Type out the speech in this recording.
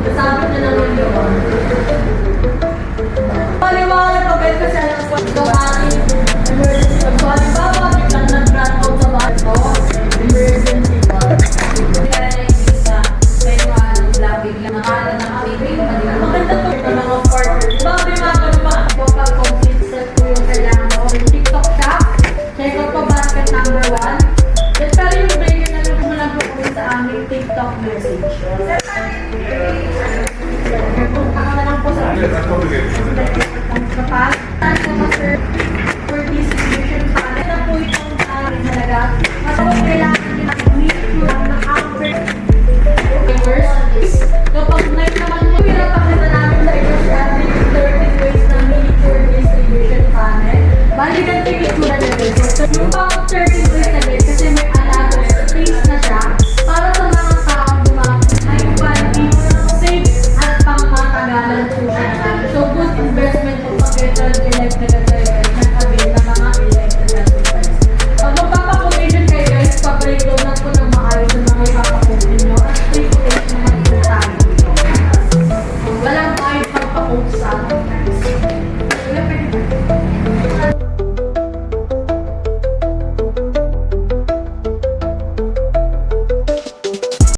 Kasama na naman yun. Paliwanag pa ba kasi alam ko ito aking emergency fund. So, halimbawa, biglang nag-grant out sa bahay ko, emergency fund. Kaya nakikita, kayo biglang nakala na kami, maganda to. Ito mga partner. Diba, may mga pa ako pag-complete set ko yung kailangan ko. TikTok shop, check out pa basket number 1. Pero yung breaker na lang mo lang po sa aming TikTok message. Ako na lang po sa kapag for distribution panel na po itong halaga. Matapos kailangan nila i-meet na counter kapag night naman mo, pinapakita namin sa iyo natin yung 13 ways na miniature distribution panel. Balikan ko yung itsura nila. So, yung counter